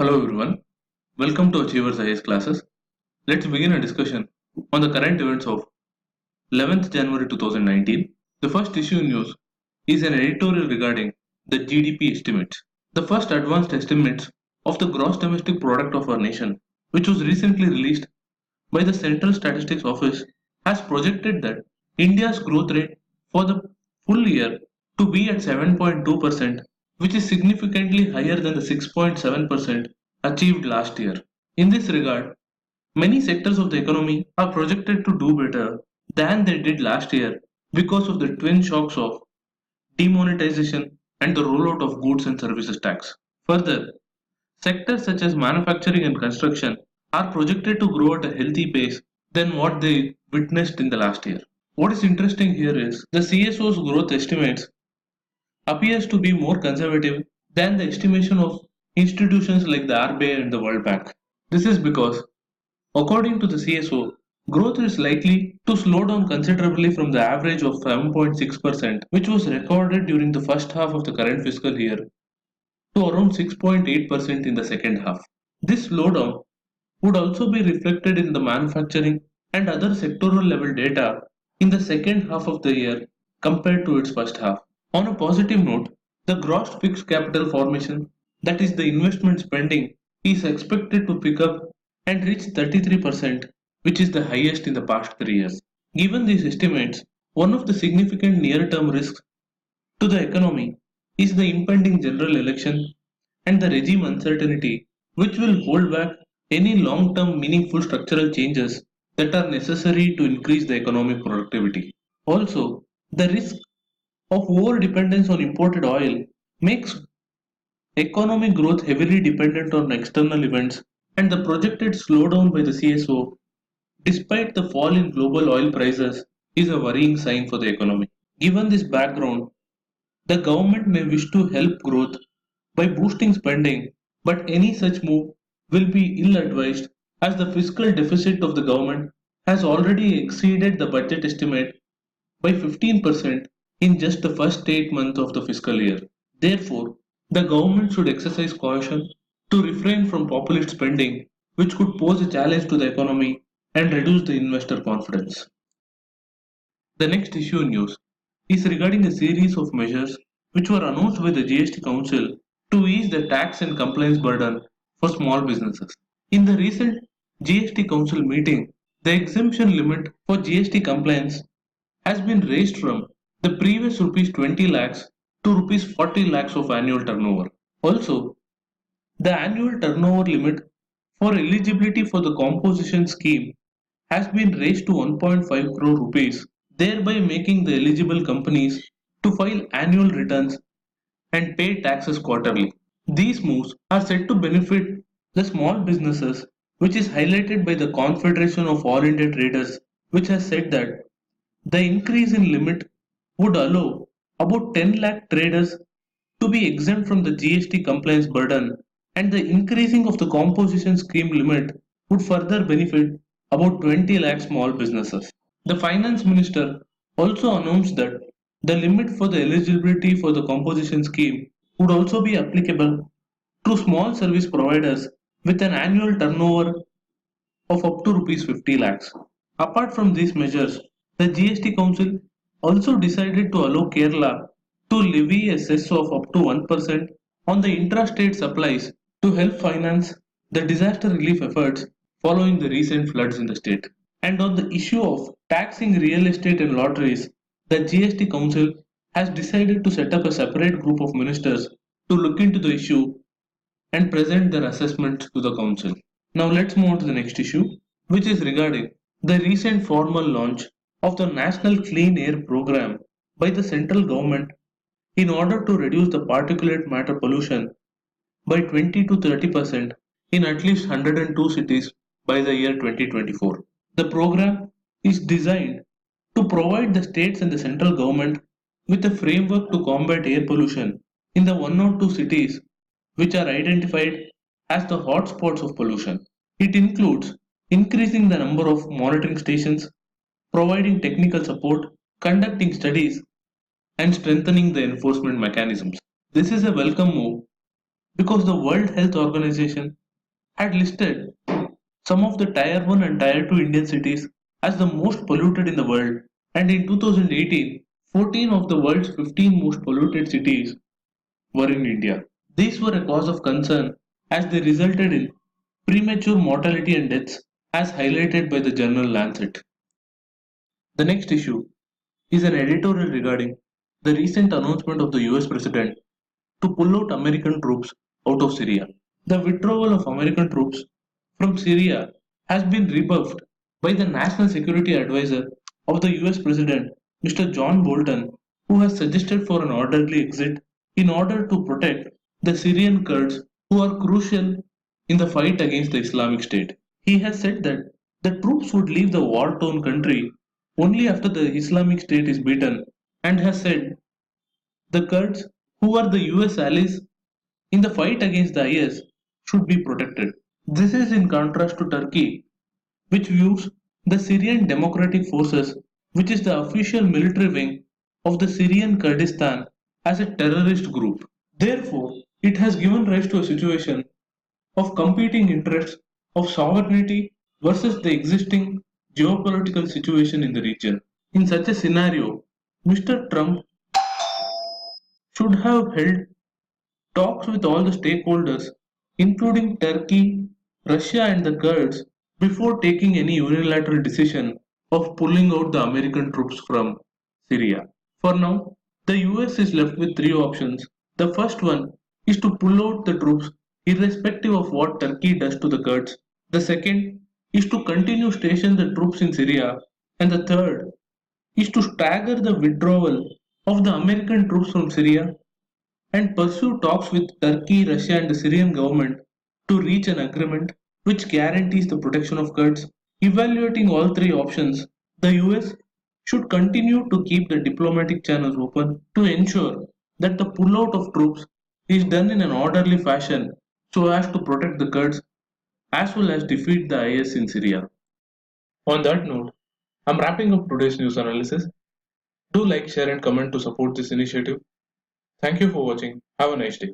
Hello everyone, welcome to Achievers IAS classes. Let's begin a discussion on the current events of 11th January 2019. The first issue news is an editorial regarding the GDP estimates. The first advanced estimates of the gross domestic product of our nation, which was recently released by the Central Statistics Office, has projected that India's growth rate for the full year to be at 7.2%, which is significantly higher than the 6.7% achieved last year. In this regard, many sectors of the economy are projected to do better than they did last year because of the twin shocks of demonetization and the rollout of goods and services tax. Further, sectors such as manufacturing and construction are projected to grow at a healthy pace than what they witnessed in the last year. What is interesting here is the CSO's growth estimates appears to be more conservative than the estimation of institutions like the RBI and the World Bank. This is because, according to the CSO, growth is likely to slow down considerably from the average of 7.6%, which was recorded during the first half of the current fiscal year, to around 6.8% in the second half. This slowdown would also be reflected in the manufacturing and other sectoral level data in the second half of the year compared to its first half. On a positive note, the gross fixed capital formation, that is the investment spending, is expected to pick up and reach 33%, which is the highest in the past 3 years. Given these estimates, one of the significant near-term risks to the economy is the impending general election and the regime uncertainty, which will hold back any long-term meaningful structural changes that are necessary to increase the economic productivity. Also, the risk of over-dependence on imported oil makes economic growth heavily dependent on external events, and the projected slowdown by the CSO, despite the fall in global oil prices, is a worrying sign for the economy. Given this background, the government may wish to help growth by boosting spending, but any such move will be ill advised as the fiscal deficit of the government has already exceeded the budget estimate by 15% in just the first 8 months of the fiscal year. Therefore, the government should exercise caution to refrain from populist spending, which could pose a challenge to the economy and reduce the investor confidence. The next issue in news is regarding a series of measures which were announced by the GST Council to ease the tax and compliance burden for small businesses. In the recent GST Council meeting, the exemption limit for GST compliance has been raised from the previous rupees 20 lakhs to rupees 40 lakhs of annual turnover. Also, the annual turnover limit for eligibility for the composition scheme has been raised to 1.5 crore rupees, thereby making the eligible companies to file annual returns and pay taxes quarterly. These moves are said to benefit the small businesses, which is highlighted by the Confederation of All India Traders, which has said that the increase in limit would allow about 10 lakh traders to be exempt from the GST compliance burden, and the increasing of the composition scheme limit would further benefit about 20 lakh small businesses. The finance minister also announced that the limit for the eligibility for the composition scheme would also be applicable to small service providers with an annual turnover of up to rupees 50 lakhs. Apart from these measures, the GST Council also decided to allow Kerala to levy a cess of up to 1% on the intrastate supplies to help finance the disaster relief efforts following the recent floods in the state. And on the issue of taxing real estate and lotteries, the GST Council has decided to set up a separate group of ministers to look into the issue and present their assessment to the Council. Now let's move on to the next issue, which is regarding the recent formal launch of the National Clean Air Program by the central government in order to reduce the particulate matter pollution by 20 to 30% in at least 102 cities by the year 2024. The program is designed to provide the states and the central government with a framework to combat air pollution in the 102 cities which are identified as the hotspots of pollution. It includes increasing the number of monitoring stations, providing technical support, conducting studies, and strengthening the enforcement mechanisms. This is a welcome move because the World Health Organization had listed some of the Tier 1 and Tier 2 Indian cities as the most polluted in the world, and in 2018, 14 of the world's 15 most polluted cities were in India. These were a cause of concern as they resulted in premature mortality and deaths, as highlighted by the journal Lancet. The next issue is an editorial regarding the recent announcement of the US President to pull out American troops out of Syria. The withdrawal of American troops from Syria has been rebuffed by the National Security Advisor of the US President, Mr. John Bolton, who has suggested for an orderly exit in order to protect the Syrian Kurds who are crucial in the fight against the Islamic State. He has said that the troops would leave the war-torn country only after the Islamic State is beaten, and has said the Kurds, who are the US allies in the fight against the IS, should be protected. This is in contrast to Turkey, which views the Syrian Democratic Forces, which is the official military wing of the Syrian Kurdistan, as a terrorist group. Therefore, it has given rise to a situation of competing interests of sovereignty versus the existing geopolitical situation in the region. In such a scenario, Mr. Trump should have held talks with all the stakeholders, including Turkey, Russia, and the Kurds, before taking any unilateral decision of pulling out the American troops from Syria. For now, the US is left with three options. The first one is to pull out the troops irrespective of what Turkey does to the Kurds. The second is to continue station the troops in Syria. And the third is to stagger the withdrawal of the American troops from Syria and pursue talks with Turkey, Russia, and the Syrian government to reach an agreement which guarantees the protection of Kurds. Evaluating all three options, the US should continue to keep the diplomatic channels open to ensure that the pullout of troops is done in an orderly fashion so as to protect the Kurds as well as defeat the IS in Syria. On that note, I'm wrapping up today's news analysis. Do like, share, and comment to support this initiative. Thank you for watching. Have a nice day.